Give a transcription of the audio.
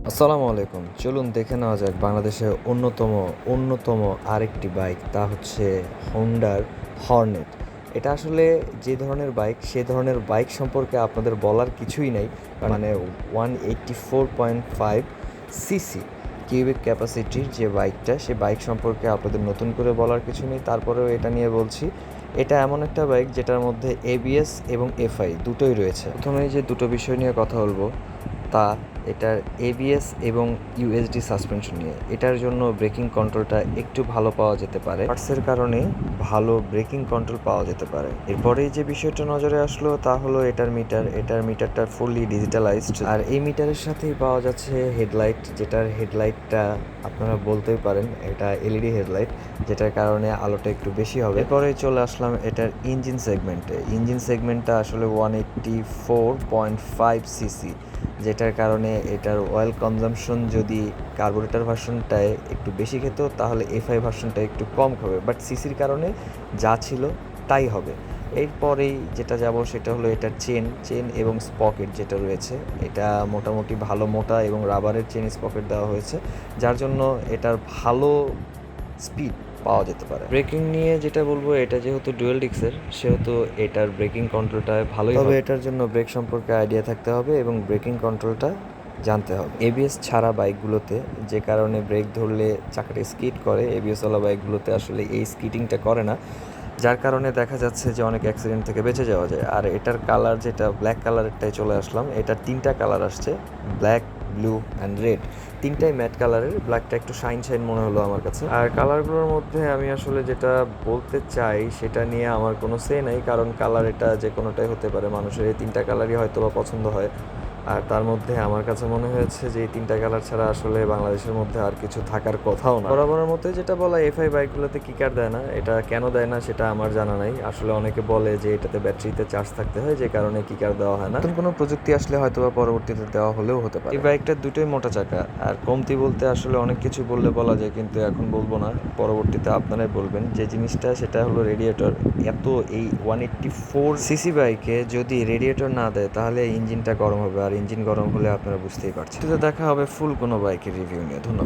আসসালামু আলাইকুম। চলুন দেখে নেওয়া যাক বাংলাদেশের অন্যতম আরেকটি বাইক, তা হচ্ছে হোন্ডার হর্নেট। এটা আসলে যে ধরনের বাইক, সে ধরনের বাইক সম্পর্কে আপনাদের বলার কিছুই নাই। মানে 184.5 সিসি কিউবিক ক্যাপাসিটির যে বাইকটা, সে বাইক সম্পর্কে আপনাদের নতুন করে বলার কিছু নেই। তারপরেও এটা নিয়ে বলছি, এটা এমন একটা বাইক যেটার মধ্যে এবিএস এবং এফআই দুটোই রয়েছে। প্রথমেই যে দুটো বিষয় নিয়ে কথা বলবো, তা এটার এবিএস এবং ইউএসডি সাসপেনশন নিয়ে। এটার জন্য ব্রেকিং কন্ট্রোলটা একটু ভালো পাওয়া যেতে পারে, পার্টসের কারণে ভালো ব্রেকিং কন্ট্রোল পাওয়া যেতে পারে। এরপরেই যে বিষয়টা নজরে আসলো তা হলো এটার মিটারটা ফুললি ডিজিটালাইজড, আর এই মিটারের সাথেই পাওয়া যাচ্ছে হেডলাইট, যেটার হেডলাইটটা আপনারা বলতেই পারেন এটা এলইডি হেডলাইট, যেটার কারণে আলোটা একটু বেশি হবে। এরপরে চলে আসলাম এটার ইঞ্জিন সেগমেন্টটা আসলে 184.5 সিসি, যেটার কারণে এটার অয়েল কনজাম্পশন যদি কার্বোরেটর ভার্সনটায় একটু বেশি খেত, তাহলে এফআই ভার্সনটা একটু কম খাবে, বাট সিসির কারণে যা ছিল তাই হবে। এরপরেই যেটা যাব সেটা হলো এটার চেন এবং স্পকেট যেটা রয়েছে, এটা মোটামুটি ভালো মোটা এবং রাবারের চেন স্পকেট দেওয়া হয়েছে, যার জন্য এটার ভালো স্পিড পাওয়া যেতে পারে। ব্রেকিং নিয়ে যেটা বলবো, এটা যেহেতু ডুয়েল ডিক্সের, সেহেতু এটার ব্রেকিং কন্ট্রোলটা ভালোই হবে। এটার জন্য ব্রেক সম্পর্কে আইডিয়া থাকতে হবে এবং ব্রেকিং কন্ট্রোলটা জানতে হবে। এবিএস ছাড়া বাইকগুলোতে যে কারণে ব্রেক ধরলে চাকাটা স্কিড করে, এবিএসওয়ালা বাইকগুলোতে আসলে এই স্কিডিংটা করে না, যার কারণে দেখা যাচ্ছে যে অনেক অ্যাক্সিডেন্ট থেকে বেঁচে যাওয়া যায়। আর এটার কালার যেটা ব্ল্যাক কালারেরটাই চলে আসলাম, এটার 3টা কালার আসছে, ব্ল্যাক, ব্লু অ্যান্ড রেড। 3টাই ম্যাট কালারের, ব্ল্যাকটা একটু শাইন মনে হলো আমার কাছে। আর কালারগুলোর মধ্যে আমি আসলে যেটা বলতে চাই সেটা নিয়ে আমার কোনো সে নাই, কারণ কালার এটা যে কোনোটাই হতে পারে, মানুষের এই 3টা কালারই হয়তো বা পছন্দ হয়। আর তার মধ্যে আমার কাছে মনে হয়েছে যে এই 3টা কালার ছাড়া আসলে বাংলাদেশের মধ্যে আর কিছু থাকার কথাও না। বরাবরের মতোই যেটা বলা, এফআই বাইকগুলোতে কিকার দেয় না, এটা কেন দেয় না সেটা আমার জানা নাই। আসলে অনেকে বলে যে এটাতে ব্যাটারিতে চার্জ থাকতে হয়, যে কারণে কিকার দেওয়া হয় না। নতুন কোনো প্রযুক্তি আসলে হয়তো বা পরবর্তীতে দেওয়া হলেও হতে পারে। এই বাইকটার দুটোই মোটা চাকা, আর কমতি বলতে আসলে অনেক কিছু বললে বলা যায়, কিন্তু এখন বলবো না, পরবর্তীতে আপনারাই বলবেন। যে জিনিসটা সেটা হলো রেডিয়েটর। এই 184 সিসি বাইকে যদি রেডিয়েটর না দেয়, তাহলে ইঞ্জিনটা গরম হবে, আর ইঞ্জিন গরম হলে আপনারা বুঝতেই পারছেন। তো দেখা হবে ফুল কোনো বাইকের রিভিউ নিয়ে। ধন্যবাদ।